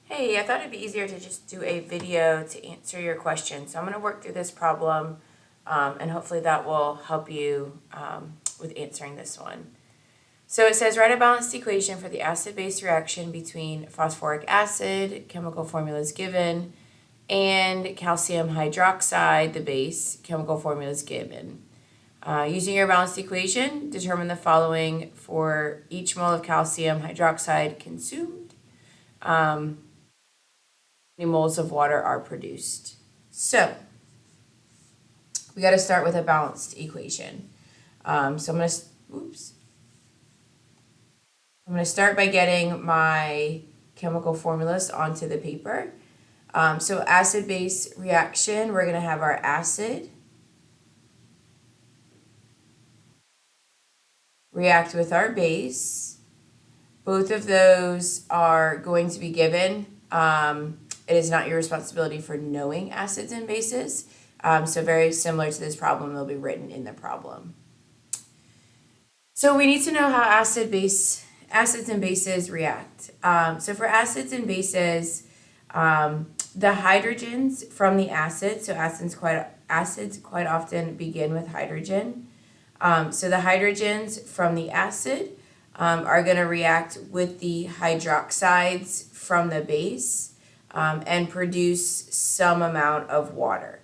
Hey, I thought it'd be easier to just do a video to answer your question. So I'm going to work through this problem and hopefully that will help you with answering this one. So it says write a balanced equation for the acid-base reaction between phosphoric acid, chemical formula is given, and calcium hydroxide, the base, chemical formula is given. Using your balanced equation, determine the following for each mole of calcium hydroxide consumed. Many moles of water are produced. So we got to start with a balanced equation. So I'm going to start by getting my chemical formulas onto the paper. So acid-base reaction, we're going to have our acid react with our base. Both of those are going to be given. It is not your responsibility for knowing acids and bases. So very similar to this problem, they'll be written in the problem. So we need to know how acids and bases react. So for acids and bases, the hydrogens from the acid, so acids quite often begin with hydrogen. So the hydrogens from the acid are going to react with the hydroxides from the base and produce some amount of water.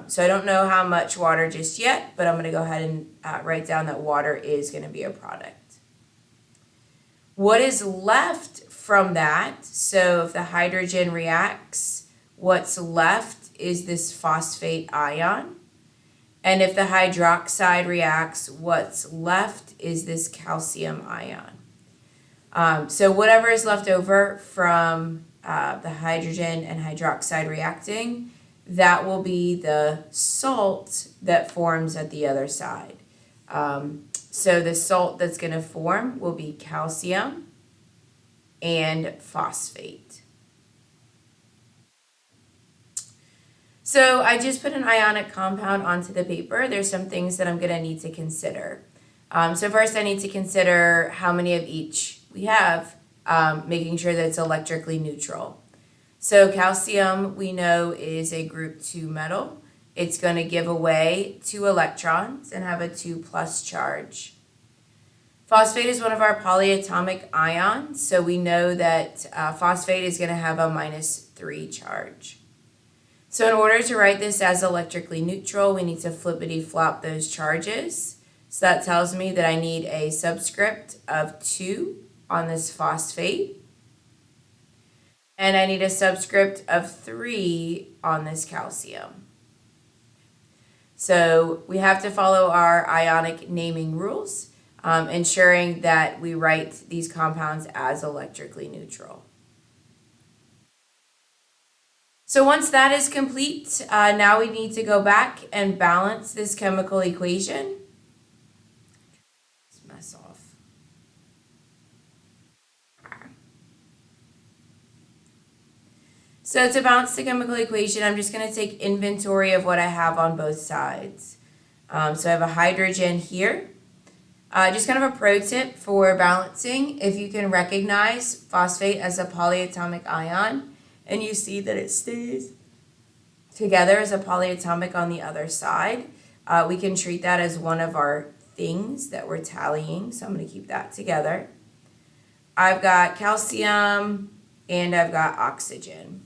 So I don't know how much water just yet, but I'm going to go ahead and write down that water is going to be a product. What is left from that, so if the hydrogen reacts, what's left is this phosphate ion. And if the hydroxide reacts, what's left is this calcium ion. So whatever is left over from the hydrogen and hydroxide reacting, that will be the salt that forms at the other side. So the salt that's going to form will be calcium and phosphate. So I just put an ionic compound onto the paper. There's some things that I'm going to need to consider. So first I need to consider how many of each we have, making sure that it's electrically neutral. So calcium, we know, is a group 2 metal. It's going to give away 2 electrons and have a 2+ charge. Phosphate is one of our polyatomic ions, so we know that phosphate is going to have a -3 charge. So in order to write this as electrically neutral, we need to flippity-flop those charges. So that tells me that I need a subscript of 2 on this phosphate. And I need a subscript of 3 on this calcium. So we have to follow our ionic naming rules, ensuring that we write these compounds as electrically neutral. So once that is complete, now we need to go back and balance this chemical equation. Let's mess off. So to balance the chemical equation, I'm just going to take inventory of what I have on both sides. So I have a hydrogen here. Just kind of a pro tip for balancing, if you can recognize phosphate as a polyatomic ion and you see that it stays together as a polyatomic on the other side, we can treat that as one of our things that we're tallying. So I'm going to keep that together. I've got calcium and I've got oxygen.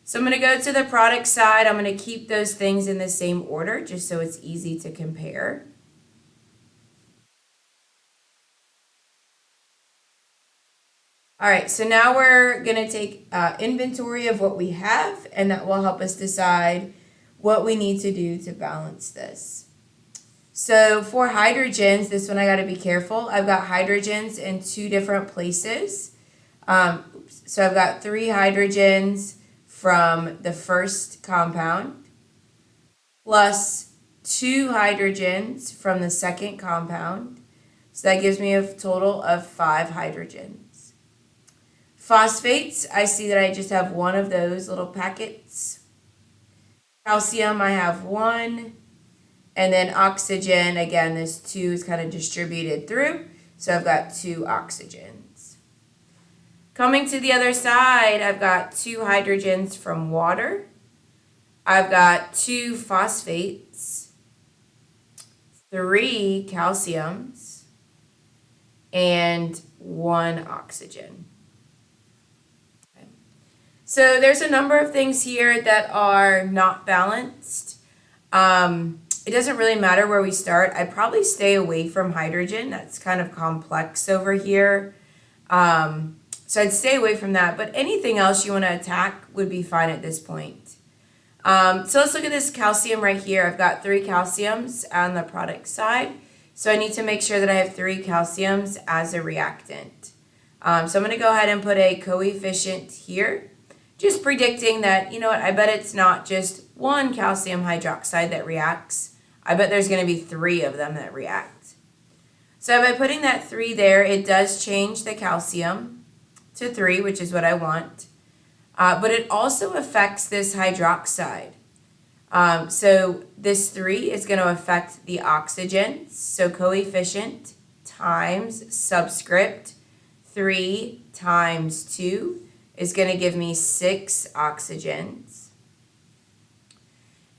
So I'm going to go to the product side. I'm going to keep those things in the same order just so it's easy to compare. All right, so now we're going to take inventory of what we have, and that will help us decide what we need to do to balance this. So for hydrogens, this one I got to be careful. I've got hydrogens in 2 different places. So I've got 3 hydrogens from the first compound plus 2 hydrogens from the second compound. So that gives me a total of 5 hydrogens. Phosphates, I see that I just have 1 of those little packets. Calcium, I have 1. And then oxygen, again, this 2 is kind of distributed through. So I've got 2 oxygens. Coming to the other side, I've got 2 hydrogens from water. I've got 2 phosphates, 3 calciums, and 1 oxygen. Okay. So there's a number of things here that are not balanced. It doesn't really matter where we start. I'd probably stay away from hydrogen. That's kind of complex over here. So I'd stay away from that. But anything else you want to attack would be fine at this point. So let's look at this calcium right here. I've got 3 calciums on the product side. So I need to make sure that I have 3 calciums as a reactant. So I'm going to go ahead and put a coefficient here. Just predicting that, you know what, I bet it's not just 1 calcium hydroxide that reacts. I bet there's going to be 3 of them that react. So by putting that 3 there, it does change the calcium to 3, which is what I want. But it also affects this hydroxide. So this 3 is going to affect the oxygens. So coefficient times subscript 3 times 2 is going to give me 6 oxygens.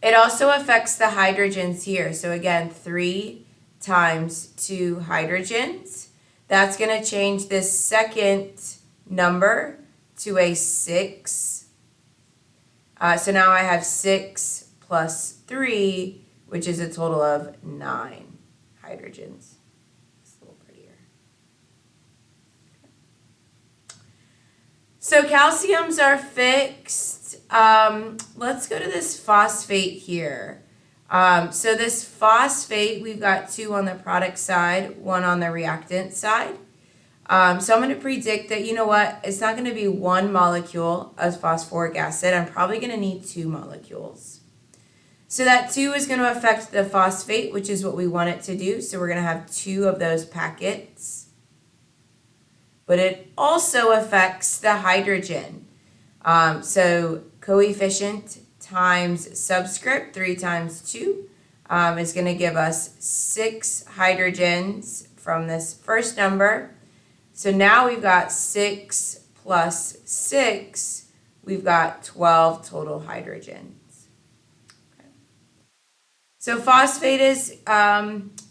It also affects the hydrogens here. So again, 3 times 2 hydrogens. That's going to change this second number to a 6. So now I have 6 plus 3, which is a total of 9 hydrogens. It's a little prettier. So calciums are fixed. Let's go to this phosphate here. So this phosphate, we've got 2 on the product side, 1 on the reactant side. So I'm going to predict that, you know what, it's not going to be 1 molecule of phosphoric acid. I'm probably going to need 2 molecules. So that 2 is going to affect the phosphate, which is what we want it to do. So we're going to have 2 of those packets. But it also affects the hydrogen. So coefficient times subscript, 3 times 2, is going to give us 6 hydrogens from this first number. So now we've got 6 plus 6, we've got 12 total hydrogens. Okay. So phosphate is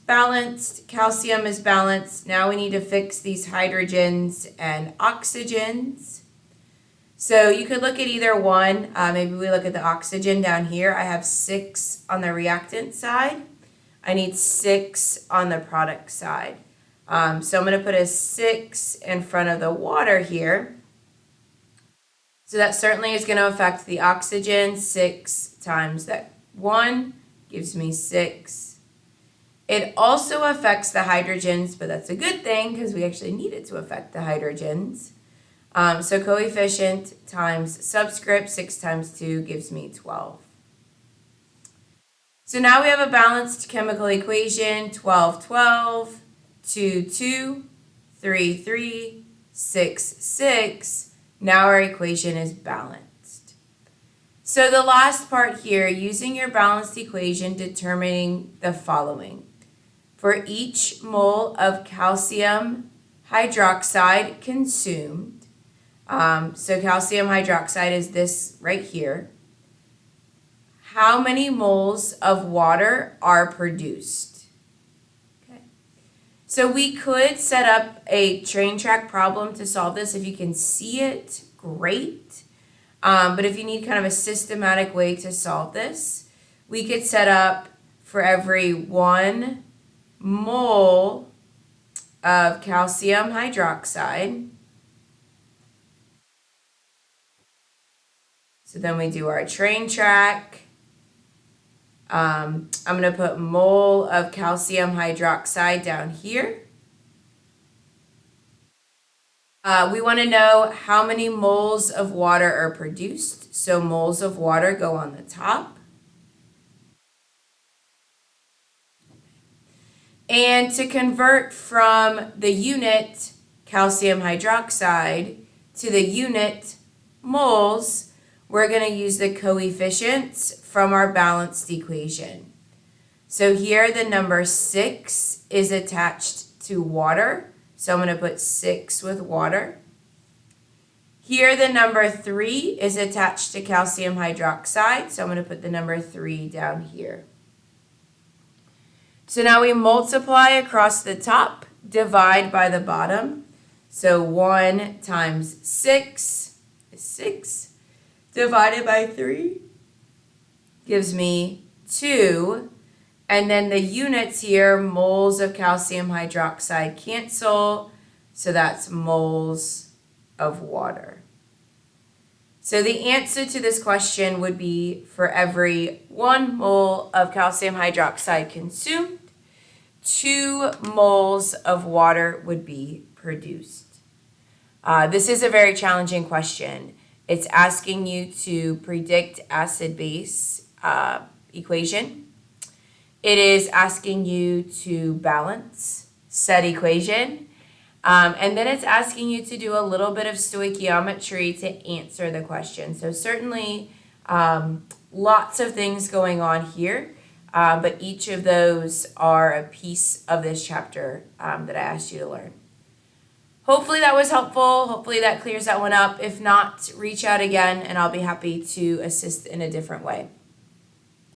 balanced, calcium is balanced. Now we need to fix these hydrogens and oxygens. So you could look at either one. Maybe we look at the oxygen down here. I have 6 on the reactant side. I need 6 on the product side. So I'm going to put a 6 in front of the water here. So that certainly is going to affect the oxygen. 6 times that 1 gives me 6. It also affects the hydrogens, but that's a good thing because we actually need it to affect the hydrogens. So coefficient times subscript, 6 times 2 gives me 12. So now we have a balanced chemical equation, 12, 12, 2, 2, 3, 3, 6, 6. Now our equation is balanced. So the last part here, using your balanced equation, determining the following. For each mole of calcium hydroxide consumed, so calcium hydroxide is this right here, how many moles of water are produced? Okay. So we could set up a train track problem to solve this. If you can see it, great. But if you need kind of a systematic way to solve this, we could set up for every 1 mole of calcium hydroxide. So then we do our train track. I'm going to put mole of calcium hydroxide down here. We want to know how many moles of water are produced. So moles of water go on the top. And to convert from the unit calcium hydroxide to the unit moles, we're going to use the coefficients from our balanced equation. So here the number 6 is attached to water. So I'm going to put 6 with water. Here, the number 3 is attached to calcium hydroxide, so I'm going to put the number 3 down here. So now we multiply across the top, divide by the bottom. So 1 times 6 is 6, divided by 3 gives me 2. And then the units here, moles of calcium hydroxide, cancel, so that's moles of water. So the answer to this question would be for every 1 mole of calcium hydroxide consumed, 2 moles of water would be produced. This is a very challenging question. It's asking you to predict acid-base equation. It is asking you to balance said equation. And then it's asking you to do a little bit of stoichiometry to answer the question. So certainly lots of things going on here, but each of those are a piece of this chapter that I asked you to learn. Hopefully that was helpful. Hopefully that clears that one up. If not, reach out again and I'll be happy to assist in a different way.